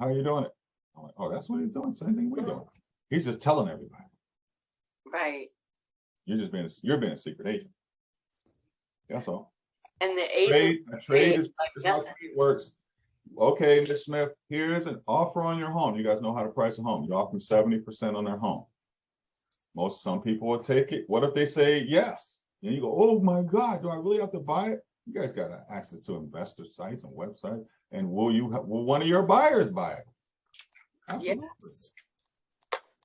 How are you doing it? I'm like, oh, that's what he's doing. Same thing we're doing. He's just telling everybody. Right. You're being a secret agent. That's all. And the agent Trade is like how nothing. trade works. Okay, Ms. Smith, here's an offer on your home. You guys know how to price a home. You offer them 70% on their home. Some people will take it. What if they say yes? And you go, oh my God, do I really have to buy it? You guys got access to investor sites and websites. And will one of your buyers buy it? Absolutely. Yes.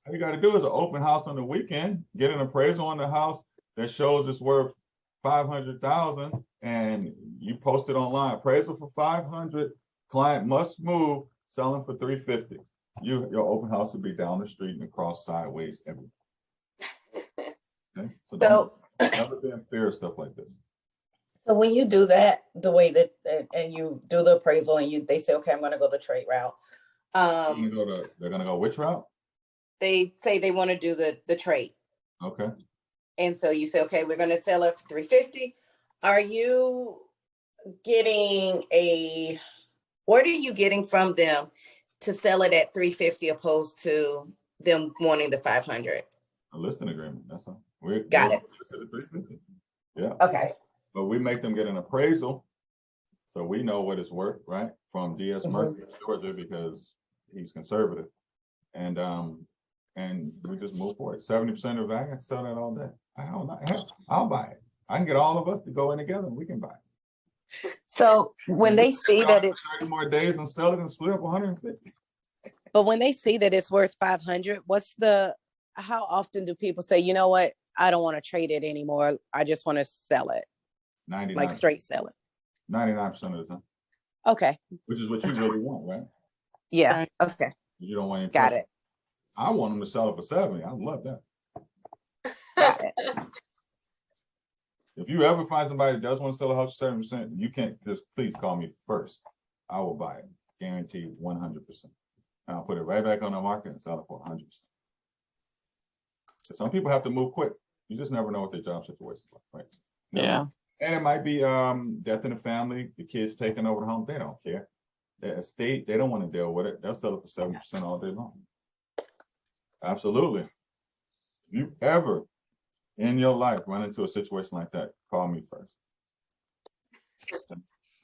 All you got to do is an open house on the weekend, get an appraisal on the house that shows it's worth $500,000, and you post it online. Appraisal for $500, client must move, selling for $350. Your open house will be down the street and across sideways everywhere. Okay? So never be in fear of stuff like this. So when you do that, the way that and you do the appraisal and they say, okay, I'm going to go the trade route. They're gonna go which route? They say they want to do the trade. Okay. And so you say, okay, we're going to sell it for $350. Are you getting what are you getting from them to sell it at $350 opposed to them wanting the $500? A listing agreement. That's all. Got it. $350. Yeah. Okay. But we make them get an appraisal, so we know what it's worth, right? From DS Murphy, Georgia, because he's conservative, and we just move forward. 70% of that, I can sell that all day. I'll buy it. I can get all of us to go in together and we can buy it. So when they see that it's 30 more days and sell it and split up 150. But when they see that it's worth 500, how often do people say, you know what? I don't want to trade it anymore. I just want to sell it. 99. Like straight sell it. 99% of the time. Okay. Which is what you really want, right? Yeah. Okay. You don't want any. Got it. I want them to sell it for 70. I love that. Got it. If you ever find somebody that does want to sell a house for 7%, you can't just please call me first. I will buy it. Guaranteed 100%. And I'll put it right back on the market and sell it for 100%. Some people have to move quick. You just never know what their job situation is like, right? Yeah. And it might be death in the family, the kids taking over the home. They don't care. The estate, they don't want to deal with it. They'll sell it for 70% all day long. Absolutely. If you ever in your life run into a situation like that, call me first.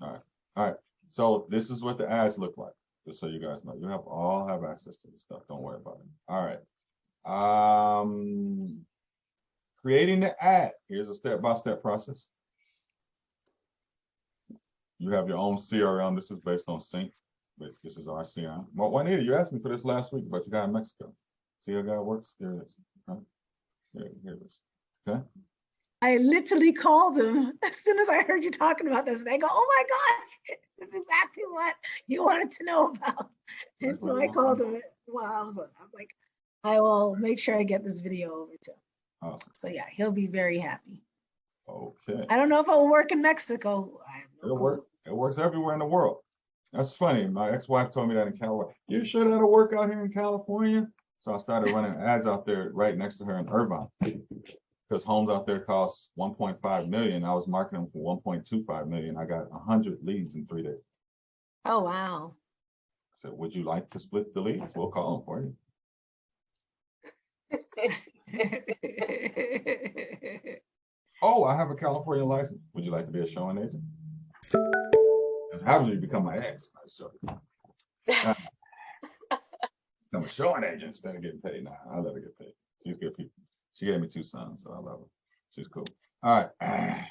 All right. So this is what the ads look like, just so you guys know. You all have access to this stuff. Don't worry about it. All right. Creating the ad. Here's a step-by-step process. You have your own CRM. This is based on Sync, but this is our CRM. Well, Juanita, you asked me for this last week about your guy in Mexico. See how that works? Here it is. Right? Here it is. Okay. I literally called him as soon as I heard you talking about this, and I go, "Oh my gosh, this is exactly what you wanted to know about." And so I called him while I was like, "I will make sure I get this video over to him." Awesome. So yeah, he'll be very happy. Okay. I don't know if it will work in Mexico. I have no It'll clue. work. It works everywhere in the world. That's funny. My ex-wife told me that in California. You sure that'll work out here in California? So I started running ads out there right next to her in Irvine, because homes out there cost 1.5 million. I was marketing them for 1.25 million. I got 100 leads in 3 days. Oh wow. I said, would you like to split the leads? We'll call them for you. Oh, I have a California license. Would you like to be a showing agent? And how would you become my ex? Become a showing agent instead of getting paid. Nah, I let her get paid. She's good people. She gave me 2 sons, so I love her. She's cool. All right.